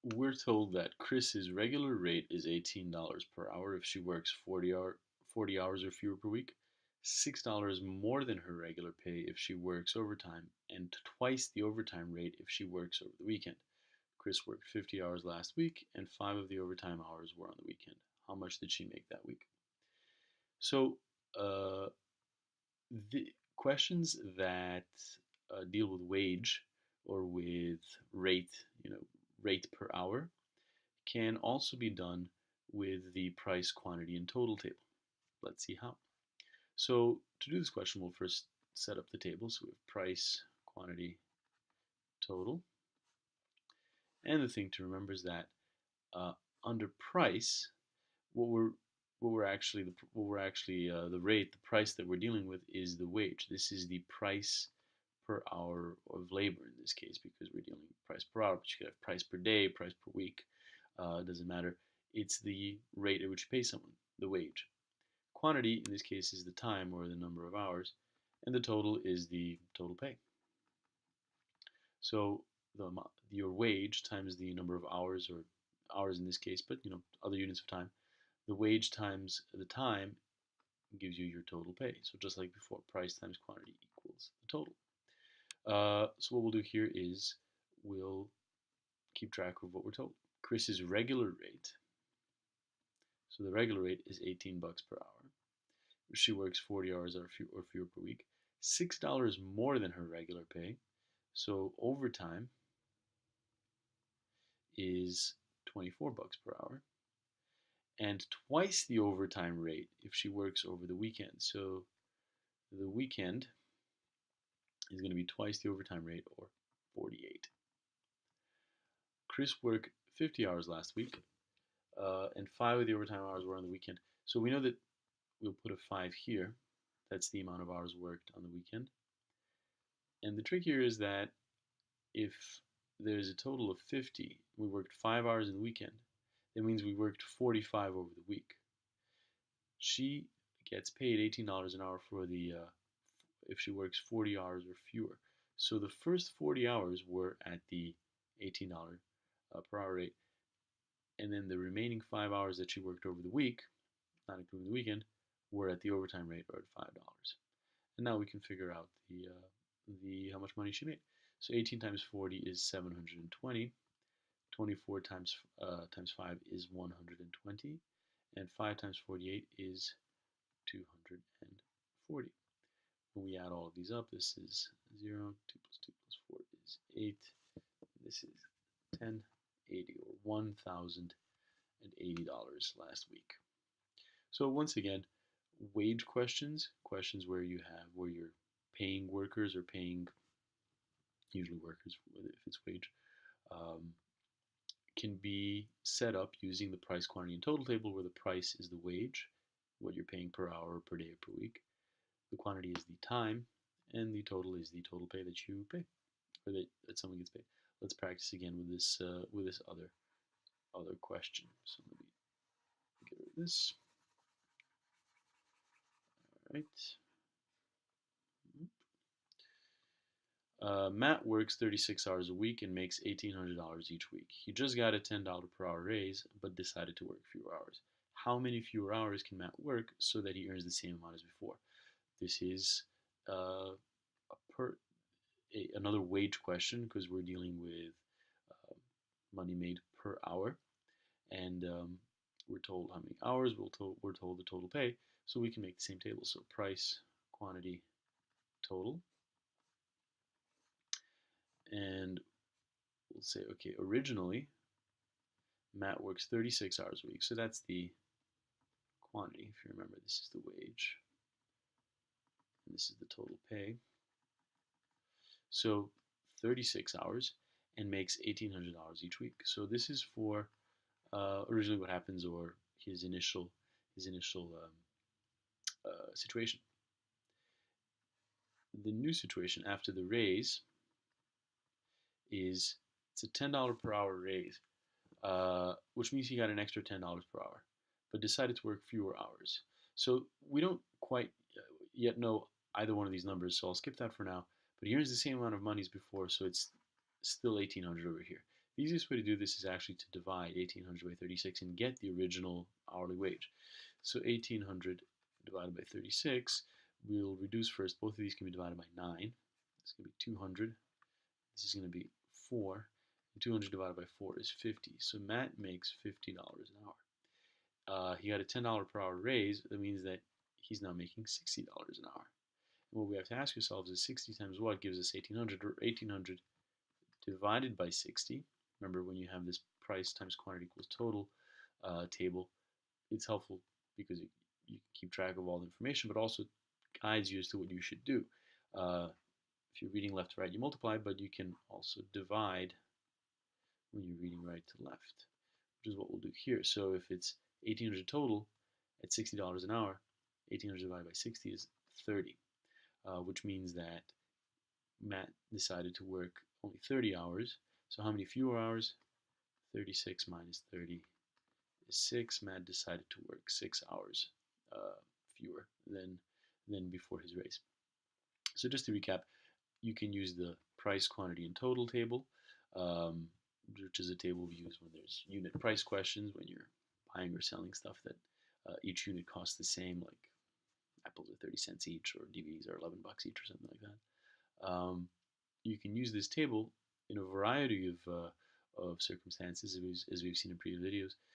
We're told that Chris's regular rate is $18 per hour if she works 40 hours or fewer per week, $6 more than her regular pay if she works overtime, and twice the overtime rate if she works over the weekend. Chris worked 50 hours last week, and 5 of the overtime hours were on the weekend. How much did she make that week? So, uh, the questions that deal with wage or with rate, rate per hour, can also be done with the price, quantity, and total table. Let's see how. So to do this question, we'll first set up the table. So we have price, quantity, total. And the thing to remember is that uh, under price, what we're the rate, the price that we're dealing with is the wage. This is the price per hour of labor in this case because we're dealing with price per hour, but you could have price per day, price per week. It doesn't matter. It's the rate at which you pay someone, the wage. Quantity in this case is the time or the number of hours, and the total is the total pay. So your wage times the number of hours, or hours in this case, but other units of time. The wage times the time gives you your total pay. So just like before, price times quantity equals the total. So what we'll do here is we'll keep track of what we're told. Chris's regular rate, so the regular rate is $18 per hour. She works 40 hours or fewer per week. $6 more than her regular pay. So overtime is $24 per hour. And twice the overtime rate if she works over the weekend. So the weekend is going to be twice the overtime rate, or 48. Chris worked 50 hours last week, and 5 of the overtime hours were on the weekend. So we know that we'll put a 5 here. That's the amount of hours worked on the weekend. And the trick here is that if there's a total of 50, we worked 5 hours in the weekend, that means we worked 45 over the week. She gets paid $18 an hour for the if she works 40 hours or fewer. So the first 40 hours were at the $18 per hour rate, and then the remaining 5 hours that she worked over the week, not including the weekend, were at the overtime rate, or at $5. And now we can figure out the how much money she made. So 18 times 40 is 720. 24 times 5 is 120, and 5 times 48 is 240. When we add all of these up, this is 0, 2 plus 2 plus 4 is 8, this is 1080, or $1,080 last week. So once again, wage questions, questions where you're paying workers or paying usually workers if it's wage, um, can be set up using the price, quantity, and total table, where the price is the wage, what you're paying per hour, per day, per week. The quantity is the time, and the total is the total pay that you pay, or that someone gets paid. Let's practice again with this other question. So let me get rid of this. All right. Matt works 36 hours a week and makes $1,800 each week. He just got a $10 per hour raise, but decided to work fewer hours. How many fewer hours can Matt work so that he earns the same amount as before? This is uh, another wage question because we're dealing with uh, money made per hour, and we're told how many hours. We're told the total pay, so we can make the same table. So price, quantity, total, and we'll say, okay, originally Matt works 36 hours a week, so that's the quantity. If you remember, this is the wage, and this is the total pay. So 36 hours and makes $1,800 each week. So this is for originally what happens, or his initial situation. The new situation after the raise is it's a $10 per hour raise, which means he got an extra $10 per hour, but decided to work fewer hours. So we don't quite yet know either one of these numbers, so I'll skip that for now. But he earns the same amount of money as before, so it's still 1,800 over here. The easiest way to do this is actually to divide 1800 by 36 and get the original hourly wage. So 1800 divided by 36, we'll reduce first. Both of these can be divided by 9. It's going to be 200. This is going to be 4. And 200 divided by 4 is 50. So Matt makes $50 an hour. He got a $10 per hour raise. That means that he's now making $60 an hour. And what we have to ask ourselves is 60 times what gives us 1800, or 1800 divided by 60. Remember, when you have this price times quantity equals total table, it's helpful because you can keep track of all the information, but also guides you as to what you should do. If you're reading left to right, you multiply, but you can also divide when you're reading right to left, which is what we'll do here. So if it's 1800 total at $60 an hour, 1800 divided by 60 is 30, which means that Matt decided to work only 30 hours. So how many fewer hours? 36 minus 30 is 6. Matt decided to work 6 hours fewer than before his raise. So just to recap, you can use the price, quantity, and total table, which is a table we use when there's unit price questions, when you're buying or selling stuff that each unit costs the same, like apples are 30 cents each, or DVDs are 11 bucks each, or something like that. You can use this table in a variety of circumstances, as we've seen in previous videos.